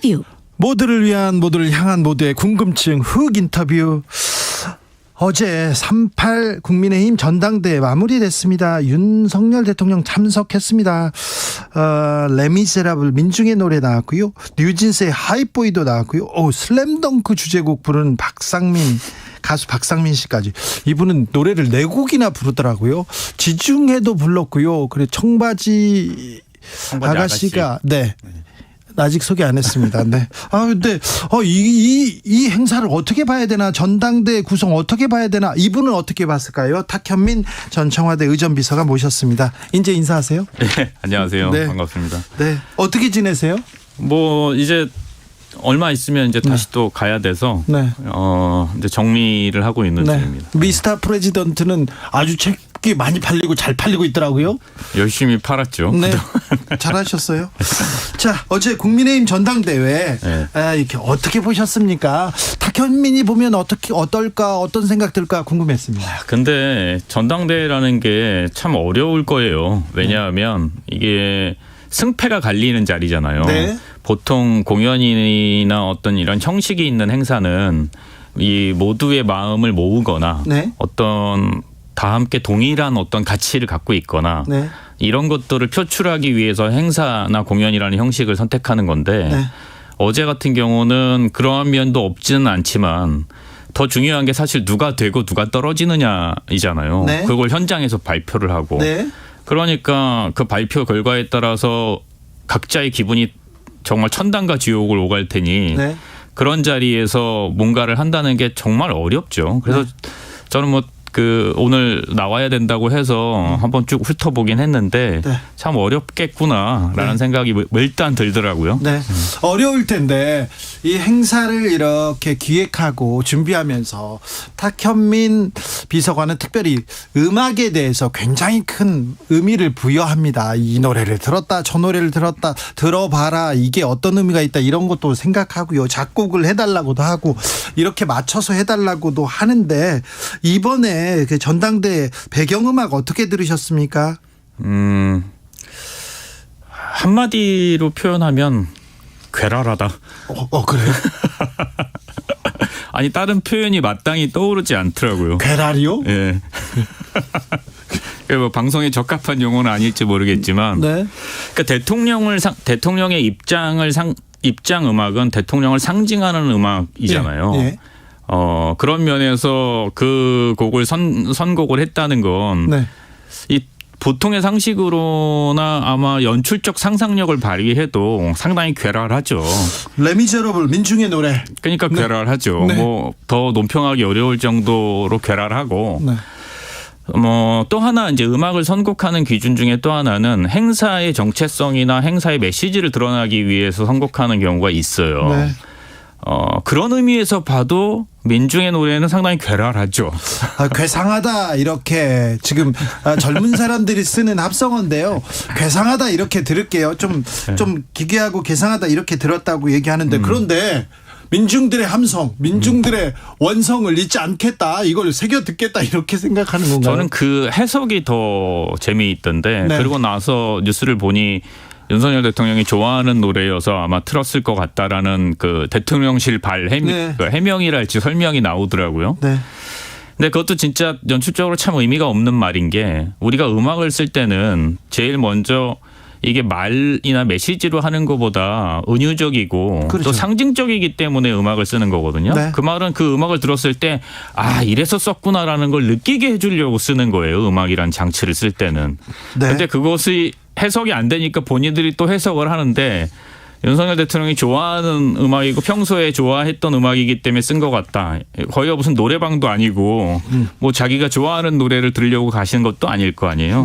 인터뷰. 모두를 위한, 모두를 향한, 모두의 궁금증 흑 인터뷰. 어제 38 국민의힘 전당대회 마무리됐습니다. 윤석열 대통령 참석했습니다. 레미제라블 민중의 노래 나왔고요. 뉴진스의 하이보이도 나왔고요. 슬램덩크 주제곡 부르는 가수 박상민 씨까지. 이분은 노래를 4곡이나 부르더라고요. 지중해도 불렀고요. 그래 청바지 아가씨가 네. 아직 소개 안 했습니다. 네. 근데 이 행사를 어떻게 봐야 되나? 전당대 구성 어떻게 봐야 되나? 이분은 어떻게 봤을까요? 탁현민 전 청와대 의전비서가 모셨습니다. 이제 인사하세요. 네, 안녕하세요. 네. 반갑습니다. 네. 어떻게 지내세요? 이제 얼마 있으면 이제 다시 또 가야 돼서 이제 정리를 하고 있는 중입니다. 미스터 프레지던트는 아주 책이 많이 팔리고 잘 팔리고 있더라고요. 열심히 팔았죠. 네. 잘하셨어요. 자, 어제 국민의힘 전당대회 이렇게 어떻게 보셨습니까? 탁현민이 보면 어떨까, 어떤 생각 들까 궁금했습니다. 근데 전당대회라는 게 참 어려울 거예요. 왜냐하면 이게 승패가 갈리는 자리잖아요. 네. 보통 공연이나 어떤 이런 형식이 있는 행사는 이 모두의 마음을 모으거나 어떤 다 함께 동일한 어떤 가치를 갖고 있거나 이런 것들을 표출하기 위해서 행사나 공연이라는 형식을 선택하는 건데 어제 같은 경우는 그러한 면도 없지는 않지만 더 중요한 게 사실 누가 되고 누가 떨어지느냐이잖아요. 그걸 현장에서 발표를 하고 그러니까 그 발표 결과에 따라서 각자의 기분이 정말 천당과 지옥을 오갈 테니 그런 자리에서 뭔가를 한다는 게 정말 어렵죠. 그래서 저는 오늘 나와야 된다고 해서 한번 쭉 훑어보긴 했는데 참 어렵겠구나라는 생각이 일단 들더라고요. 네. 어려울 텐데 이 행사를 이렇게 기획하고 준비하면서 탁현민 비서관은 특별히 음악에 대해서 굉장히 큰 의미를 부여합니다. 이 노래를 들었다, 저 노래를 들었다, 들어봐라, 이게 어떤 의미가 있다, 이런 것도 생각하고요. 작곡을 해달라고도 하고 이렇게 맞춰서 해달라고도 하는데 이번에 그 전당대회 배경음악 어떻게 들으셨습니까? 한마디로 표현하면 괴랄하다. 그래요? 아니 다른 표현이 마땅히 떠오르지 않더라고요. 괴랄이요? 예. 방송에 적합한 용어는 아닐지 모르겠지만, 그러니까 대통령의 입장 음악은 대통령을 상징하는 음악이잖아요. 그런 면에서 그 곡을 선곡을 했다는 건 이 보통의 상식으로나 아마 연출적 상상력을 발휘해도 상당히 괴랄하죠. 레미제러블 민중의 노래. 그러니까 괴랄하죠. 더 논평하기 어려울 정도로 괴랄하고. 또 하나 이제 음악을 선곡하는 기준 중에 또 하나는 행사의 정체성이나 행사의 메시지를 드러나기 위해서 선곡하는 경우가 있어요. 그런 의미에서 봐도 민중의 노래는 상당히 괴랄하죠. 괴상하다 이렇게 지금 젊은 사람들이 쓰는 합성어인데요. 괴상하다 이렇게 들을게요. 좀 기괴하고 괴상하다 이렇게 들었다고 얘기하는데 그런데 민중들의 함성, 민중들의 원성을 잊지 않겠다, 이걸 새겨 듣겠다 이렇게 생각하는 건가요? 저는 그 해석이 더 재미있던데 그러고 나서 뉴스를 보니 윤석열 대통령이 좋아하는 노래여서 아마 틀었을 것 같다라는 그 대통령실 해명이랄지 설명이 나오더라고요. 근데 그것도 진짜 연출적으로 참 의미가 없는 말인 게 우리가 음악을 쓸 때는 제일 먼저 이게 말이나 메시지로 하는 것보다 은유적이고 또 상징적이기 때문에 음악을 쓰는 거거든요. 그 말은 그 음악을 들었을 때 이래서 썼구나라는 걸 느끼게 해주려고 쓰는 거예요. 음악이란 장치를 쓸 때는. 근데 그것이 해석이 안 되니까 본인들이 또 해석을 하는데 윤석열 대통령이 좋아하는 음악이고 평소에 좋아했던 음악이기 때문에 쓴 것 같다. 거기가 무슨 노래방도 아니고 자기가 좋아하는 노래를 들으려고 가시는 것도 아닐 거 아니에요.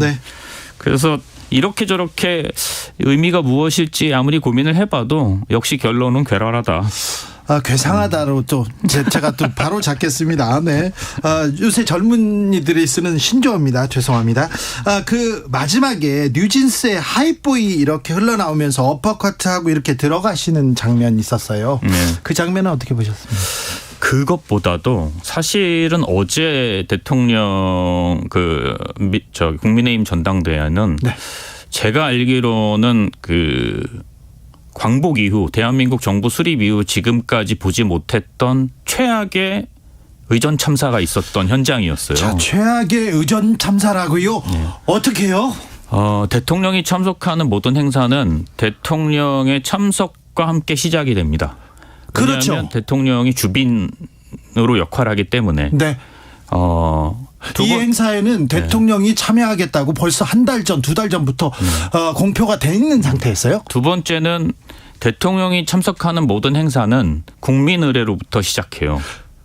그래서 이렇게 저렇게 의미가 무엇일지 아무리 고민을 해봐도 역시 결론은 괴랄하다. 괴상하다로 또 제가 또 바로 잡겠습니다. 요새 젊은이들이 쓰는 신조어입니다. 죄송합니다. 그 마지막에 뉴진스의 하이보이 이렇게 흘러나오면서 어퍼커트하고 이렇게 들어가시는 장면이 있었어요. 그 장면은 어떻게 보셨습니까? 그것보다도 사실은 어제 대통령 국민의힘 전당대회는 제가 알기로는 광복 이후 대한민국 정부 수립 이후 지금까지 보지 못했던 최악의 의전 참사가 있었던 현장이었어요. 자, 최악의 의전 참사라고요? 네. 어떻게요? 대통령이 참석하는 모든 행사는 대통령의 참석과 함께 시작이 됩니다. 그렇죠. 왜냐하면 대통령이 주빈으로 역할하기 때문에. 네. 이 행사에는 대통령이 참여하겠다고 벌써 한 달 전, 두 달 전부터 공표가 돼 있는 상태였어요. 두 번째는 대통령이 참석하는 모든 행사는 국민 의례로부터 시작해요.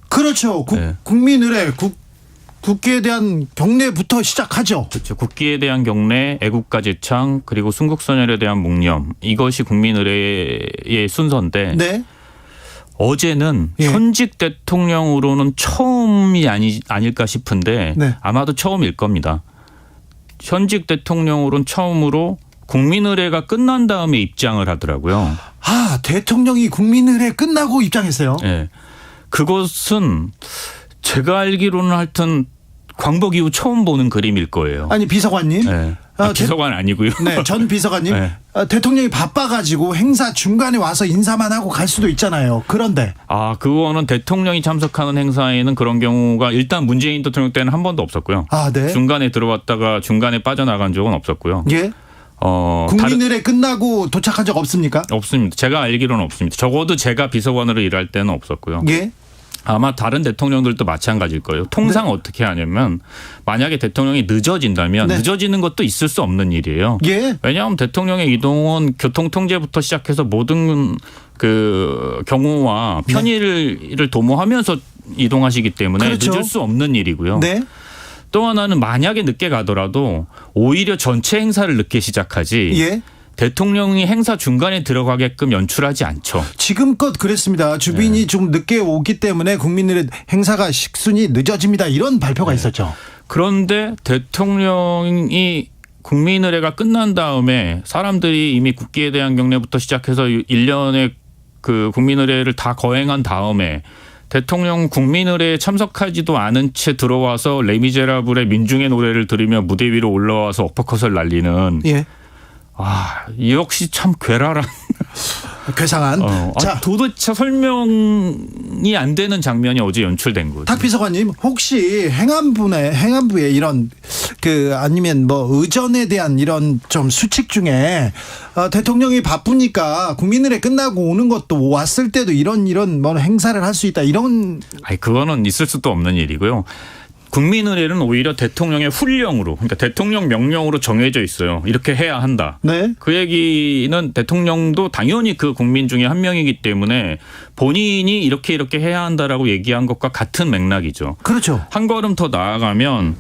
그렇죠. 네. 국민 의례, 국기에 대한 경례부터 시작하죠. 그렇죠. 국기에 대한 경례, 애국가 제창, 그리고 순국선열에 대한 묵념. 이것이 국민 의례의 순서인데 네. 어제는 현직 대통령으로는 처음이 아닐까 싶은데 네. 아마도 처음일 겁니다. 현직 대통령으로는 처음으로 국민 의례가 끝난 다음에 입장을 하더라고요. 아, 대통령이 국민 의례 끝나고 입장했어요? 네. 그것은 제가 알기로는 하여튼 광복 이후 처음 보는 그림일 거예요. 아니, 비서관님. 네. 비서관 아니고요. 네, 전 비서관님. 네. 대통령이 바빠가지고 행사 중간에 와서 인사만 하고 갈 수도 있잖아요. 그런데. 그거는 대통령이 참석하는 행사에는 그런 경우가 일단 문재인 대통령 때는 한 번도 없었고요. 네. 중간에 들어왔다가 중간에 빠져나간 적은 없었고요. 예. 국민 의례 끝나고 도착한 적 없습니까? 없습니다. 제가 알기로는 없습니다. 적어도 제가 비서관으로 일할 때는 없었고요. 예. 아마 다른 대통령들도 마찬가지일 거예요. 통상 네. 어떻게 하냐면 만약에 대통령이 늦어진다면 네. 늦어지는 것도 있을 수 없는 일이에요. 예. 왜냐하면 대통령의 이동은 교통통제부터 시작해서 모든 그 경우와 편의를 도모하면서 이동하시기 때문에 그렇죠. 늦을 수 없는 일이고요. 네. 또 하나는 만약에 늦게 가더라도 오히려 전체 행사를 늦게 시작하지. 예. 대통령이 행사 중간에 들어가게끔 연출하지 않죠. 지금껏 그랬습니다. 주빈이 좀 늦게 오기 때문에 국민들의 행사가 식순이 늦어집니다. 이런 발표가 있었죠. 그런데 대통령이 국민 의례가 끝난 다음에 사람들이 이미 국기에 대한 경례부터 시작해서 1년의 그 국민 의례를 다 거행한 다음에 대통령 국민 의례에 참석하지도 않은 채 들어와서 레미제라블의 민중의 노래를 들으며 무대 위로 올라와서 어퍼컷을 날리는 예. 역시 참 괴랄한 괴상한. 자, 도대체 설명이 안 되는 장면이 어제 연출된 거죠. 탁 비서관님, 혹시 행안부에 이런 아니면 뭐 의전에 대한 이런 좀 수칙 중에 대통령이 바쁘니까 국민의례 끝나고 오는 것도 왔을 때도 이런 뭐 행사를 할 수 있다 이런. 그거는 있을 수도 없는 일이고요. 국민 의례는 오히려 대통령의 훈령으로, 그러니까 대통령 명령으로 정해져 있어요. 이렇게 해야 한다. 네. 그 얘기는 대통령도 당연히 그 국민 중에 한 명이기 때문에 본인이 이렇게 해야 한다라고 얘기한 것과 같은 맥락이죠. 그렇죠. 한 걸음 더 나아가면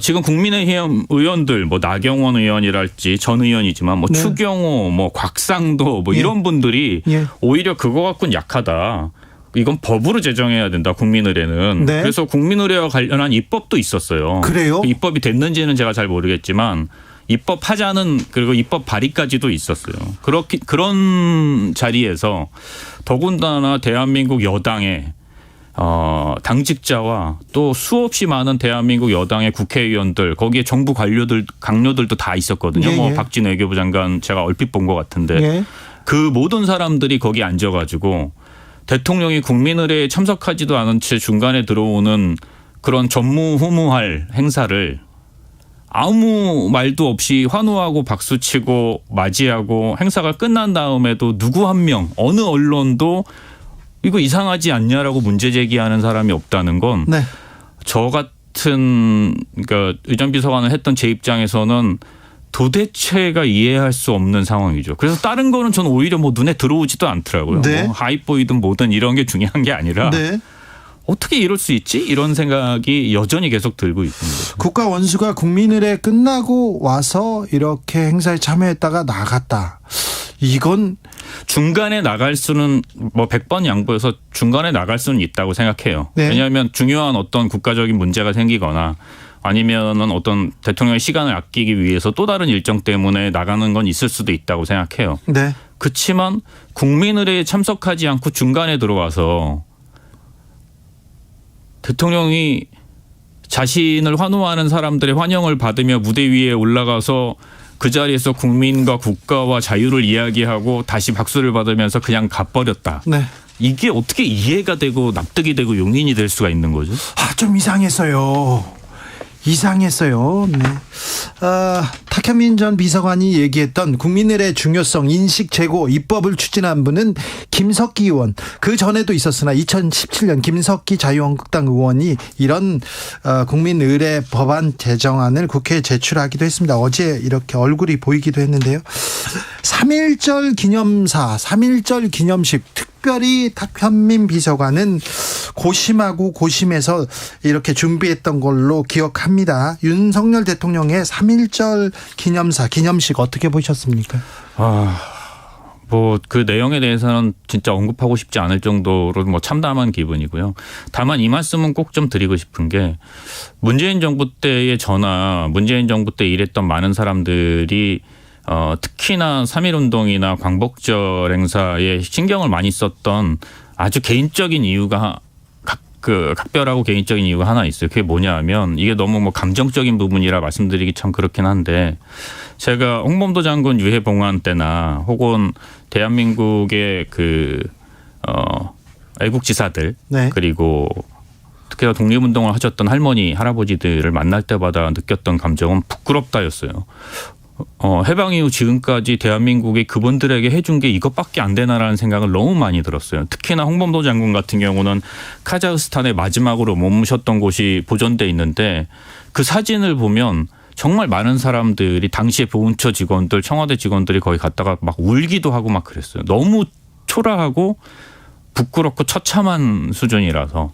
지금 국민의힘 의원들 뭐 나경원 의원이랄지 전 의원이지만 뭐 네. 추경호 뭐 곽상도 뭐 이런 분들이 오히려 그거 갖고는 약하다. 이건 법으로 제정해야 된다. 국민의례는. 네. 그래서 국민의례와 관련한 입법도 있었어요. 그래요? 입법이 됐는지는 제가 잘 모르겠지만 입법하자는 그리고 입법 발의까지도 있었어요. 그런 자리에서 더군다나 대한민국 여당의 당직자와 또 수없이 많은 대한민국 여당의 국회의원들 거기에 정부 강요들도 다 있었거든요. 뭐 박진 외교부 장관 제가 얼핏 본 것 같은데 그 모든 사람들이 거기 앉아가지고 대통령이 국민의례에 참석하지도 않은 채 중간에 들어오는 그런 전무후무할 행사를 아무 말도 없이 환호하고 박수치고 맞이하고 행사가 끝난 다음에도 누구 한 명 어느 언론도 이거 이상하지 않냐라고 문제 제기하는 사람이 없다는 건 저 같은 그러니까 의전 비서관을 했던 제 입장에서는 도대체가 이해할 수 없는 상황이죠. 그래서 다른 거는 저는 오히려 뭐 눈에 들어오지도 않더라고요. 네. 뭐 하이보이든 뭐든 이런 게 중요한 게 아니라 어떻게 이럴 수 있지? 이런 생각이 여전히 계속 들고 있습니다. 국가 원수가 국민의례 끝나고 와서 이렇게 행사에 참여했다가 나갔다. 이건 중간에 나갈 수는 뭐 100번 양보해서 중간에 나갈 수는 있다고 생각해요. 왜냐하면 중요한 어떤 국가적인 문제가 생기거나 아니면은 어떤 대통령의 시간을 아끼기 위해서 또 다른 일정 때문에 나가는 건 있을 수도 있다고 생각해요. 네. 그렇지만 국민의례에 참석하지 않고 중간에 들어와서 대통령이 자신을 환호하는 사람들의 환영을 받으며 무대 위에 올라가서 그 자리에서 국민과 국가와 자유를 이야기하고 다시 박수를 받으면서 그냥 가버렸다. 네. 이게 어떻게 이해가 되고 납득이 되고 용인이 될 수가 있는 거죠? 좀 이상했어요. 네. 탁현민 전 비서관이 얘기했던 국민들의 중요성 인식 제고 입법을 추진한 분은 김석기 의원. 그 전에도 있었으나 2017년 김석기 자유한국당 의원이 이런 국민 의례 법안 제정안을 국회에 제출하기도 했습니다. 어제 이렇게 얼굴이 보이기도 했는데요. 3.1절 기념사, 3.1절 기념식 특별히 탁현민 비서관은 고심하고 고심해서 이렇게 준비했던 걸로 기억합니다. 윤석열 대통령의 3.1절 기념식 어떻게 보셨습니까? 뭐 그 내용에 대해서는 진짜 언급하고 싶지 않을 정도로 뭐 참담한 기분이고요. 다만 이 말씀은 꼭 좀 드리고 싶은 게 문재인 정부 때의 저나 문재인 정부 때 일했던 많은 사람들이 특히나 3.1운동이나 광복절 행사에 신경을 많이 썼던 아주 개인적인 이유가 각별하고 개인적인 이유가 하나 있어요. 그게 뭐냐 하면 이게 너무 뭐 감정적인 부분이라 말씀드리기 참 그렇긴 한데 제가 홍범도 장군 유해 봉환 때나 혹은 대한민국의 애국지사들 네. 그리고 특히나 독립운동을 하셨던 할머니 할아버지들을 만날 때마다 느꼈던 감정은 부끄럽다였어요. 해방 이후 지금까지 대한민국이 그분들에게 해준 게 이것밖에 안 되나라는 생각을 너무 많이 들었어요. 특히나 홍범도 장군 같은 경우는 카자흐스탄에 마지막으로 머무셨던 곳이 보존돼 있는데 그 사진을 보면 정말 많은 사람들이 당시에 보훈처 직원들, 청와대 직원들이 거기 갔다가 막 울기도 하고 막 그랬어요. 너무 초라하고 부끄럽고 처참한 수준이라서.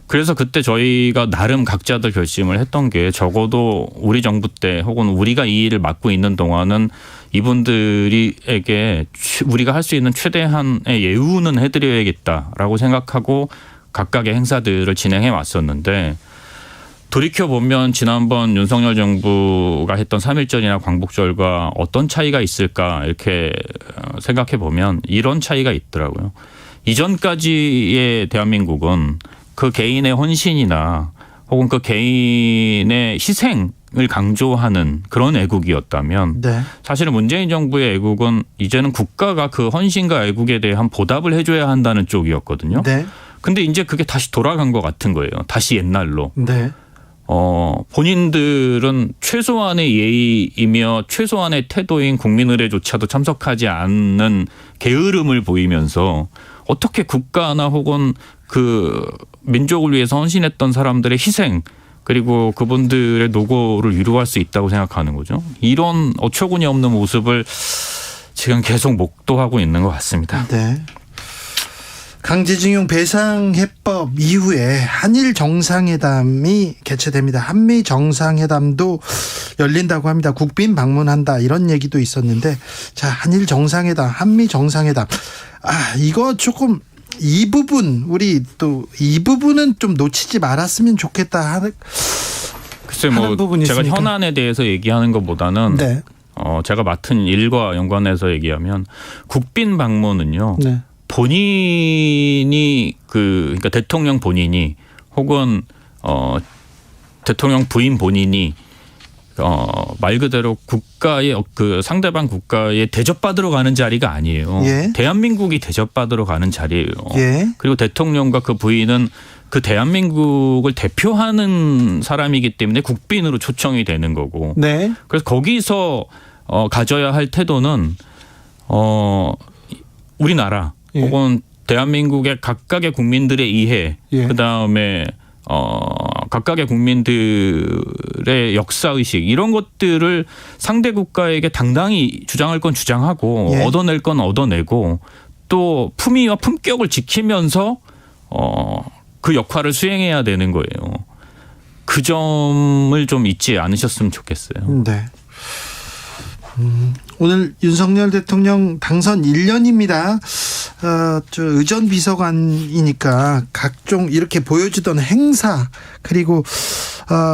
그래서 그때 저희가 나름 각자들 결심을 했던 게 적어도 우리 정부 때 혹은 우리가 이 일을 맡고 있는 동안은 이분들에게 우리가 할 수 있는 최대한의 예우는 해드려야겠다라고 생각하고 각각의 행사들을 진행해 왔었는데 돌이켜보면 지난번 윤석열 정부가 했던 3.1절이나 광복절과 어떤 차이가 있을까 이렇게 생각해 보면 이런 차이가 있더라고요. 이전까지의 대한민국은 그 개인의 헌신이나 혹은 그 개인의 희생을 강조하는 그런 애국이었다면 네. 사실은 문재인 정부의 애국은 이제는 국가가 그 헌신과 애국에 대한 보답을 해줘야 한다는 쪽이었거든요. 네. 근데 이제 그게 다시 돌아간 것 같은 거예요. 다시 옛날로. 네. 본인들은 최소한의 예의이며 최소한의 태도인 국민의례조차도 참석하지 않는 게으름을 보이면서 어떻게 국가나 혹은 그 민족을 위해서 헌신했던 사람들의 희생 그리고 그분들의 노고를 위로할 수 있다고 생각하는 거죠. 이런 어처구니 없는 모습을 지금 계속 목도하고 있는 것 같습니다. 네. 강제징용 배상해법 이후에 한일 정상회담이 개최됩니다. 한미 정상회담도 열린다고 합니다. 국빈 방문한다 이런 얘기도 있었는데 자 한일 정상회담, 한미 정상회담 이거 조금 이 부분 우리 또 이 부분은 좀 놓치지 말았으면 좋겠다 하는 글쎄 뭐 부분이 제가 있으니까. 현안에 대해서 얘기하는 것보다는 네. 제가 맡은 일과 연관해서 얘기하면 국빈 방문은요. 네. 본인이 그러니까 대통령 본인이 혹은 대통령 부인 본인이 말 그대로 국가의 그 상대방 국가에 대접받으러 가는 자리가 아니에요. 예. 대한민국이 대접받으러 가는 자리예요. 예. 그리고 대통령과 그 부인은 그 대한민국을 대표하는 사람이기 때문에 국빈으로 초청이 되는 거고. 네. 그래서 거기서 가져야 할 태도는 우리나라 예. 혹은 대한민국의 각각의 국민들의 이해, 예. 그다음에 각각의 국민들의 역사의식 이런 것들을 상대 국가에게 당당히 주장할 건 주장하고 예. 얻어낼 건 얻어내고 또 품위와 품격을 지키면서 그 역할을 수행해야 되는 거예요. 그 점을 좀 잊지 않으셨으면 좋겠어요. 네. 오늘 윤석열 대통령 당선 1년입니다. 저 의전 비서관이니까 각종 이렇게 보여주던 행사 그리고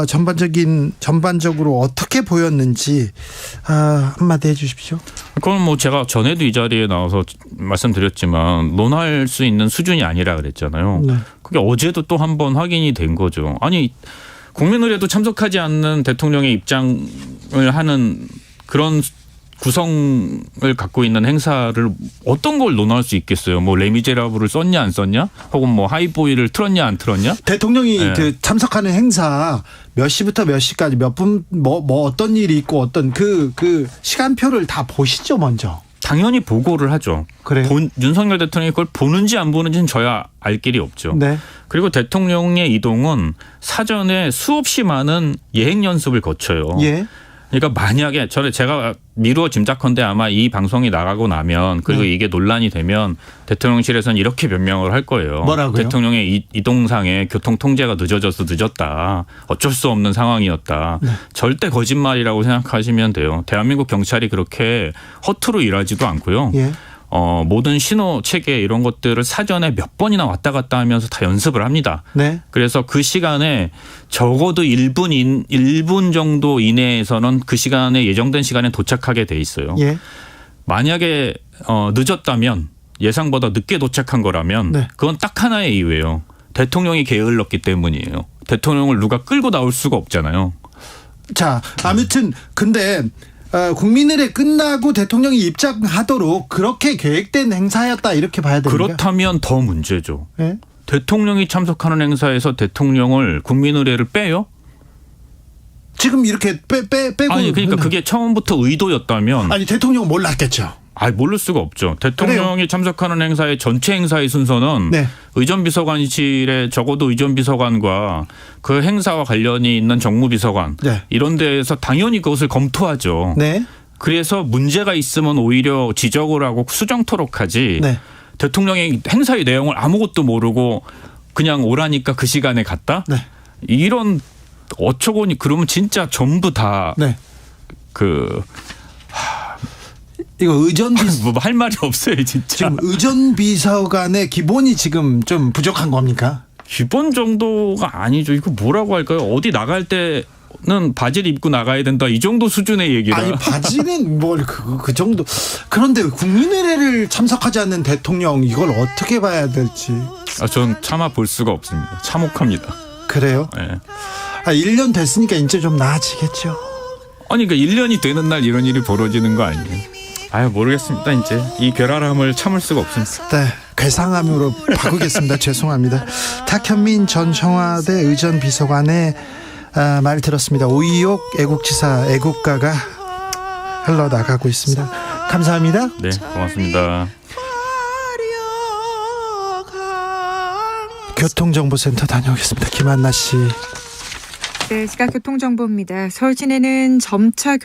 전반적으로 어떻게 보였는지 한마디 해주십시오. 그건 뭐 제가 전에도 이 자리에 나와서 말씀드렸지만 논할 수 있는 수준이 아니라 그랬잖아요. 네. 그게 어제도 또 한 번 확인이 된 거죠. 아니 국민의례도 참석하지 않는 대통령의 입장을 하는 그런 구성을 갖고 있는 행사를 어떤 걸 논할 수 있겠어요? 뭐 레미제라블을 썼냐 안 썼냐? 혹은 뭐 하이보이를 틀었냐 안 틀었냐? 대통령이 그 참석하는 행사 몇 시부터 몇 시까지 몇 분 뭐 어떤 일이 있고 어떤 그 시간표를 다 보시죠 먼저. 당연히 보고를 하죠. 그래요? 윤석열 대통령이 그걸 보는지 안 보는지는 저야 알 길이 없죠. 네. 그리고 대통령의 이동은 사전에 수없이 많은 예행 연습을 거쳐요. 예. 그러니까 만약에 제가 미루어 짐작컨대 아마 이 방송이 나가고 나면 그리고 이게 논란이 되면 대통령실에서는 이렇게 변명을 할 거예요. 뭐라고요? 대통령의 이동상에 교통 통제가 늦어져서 늦었다. 어쩔 수 없는 상황이었다. 네. 절대 거짓말이라고 생각하시면 돼요. 대한민국 경찰이 그렇게 허투루 일하지도 않고요. 예. 모든 신호 체계 이런 것들을 사전에 몇 번이나 왔다 갔다 하면서 다 연습을 합니다. 네. 그래서 그 시간에 적어도 1분 정도 이내에서는 그 시간에 예정된 시간에 도착하게 돼 있어요. 예. 만약에 늦었다면 예상보다 늦게 도착한 거라면 네. 그건 딱 하나의 이유예요. 대통령이 게을렀기 때문이에요. 대통령을 누가 끌고 나올 수가 없잖아요. 자, 아무튼 근데 국민의례 끝나고 대통령이 입장하도록 그렇게 계획된 행사였다 이렇게 봐야 됩니까? 그렇다면 더 문제죠. 네? 대통령이 참석하는 행사에서 대통령을 국민의례를 빼요? 지금 이렇게 빼고 아니 그러니까 그게 처음부터 의도였다면 아니 대통령은 몰랐겠죠. 모를 수가 없죠. 대통령이 그래요? 참석하는 행사의 전체 행사의 순서는 네. 의전비서관실에 적어도 의전비서관과 그 행사와 관련이 있는 정무비서관 네. 이런 데에서 당연히 그것을 검토하죠. 네. 그래서 문제가 있으면 오히려 지적을 하고 수정토록 하지. 네. 대통령이 행사의 내용을 아무것도 모르고 그냥 오라니까 그 시간에 갔다? 네. 이런 어처구니 그러면 진짜 전부 다 네. 그 이거 뭐 할 말이 없어요, 진짜. 지금 의전비서관의 기본이 지금 좀 부족한 겁니까? 기본 정도가 아니죠. 이거 뭐라고 할까요? 어디 나갈 때는 바지를 입고 나가야 된다. 이 정도 수준의 얘기라. 아니 바지는 뭘 그 정도. 그런데 국민의례를 참석하지 않는 대통령 이걸 어떻게 봐야 될지. 전 참아 볼 수가 없습니다. 참혹합니다. 그래요? 네. 1년 됐으니까 이제 좀 나아지겠죠. 아니 그러니까 1년이 되는 날 이런 일이 벌어지는 거 아니에요? 모르겠습니다. 이제 이 괴랄함을 참을 수가 없습니다. 네, 괴상함으로 바꾸겠습니다. 죄송합니다. 탁현민 전 청와대 의전비서관의 말 들었습니다. 오이옥 애국지사 애국가가 흘러나가고 있습니다. 감사합니다. 네, 고맙습니다. 교통정보센터 다녀오겠습니다. 김한나 씨. 네, 시각 교통정보입니다. 서울 시내는 점차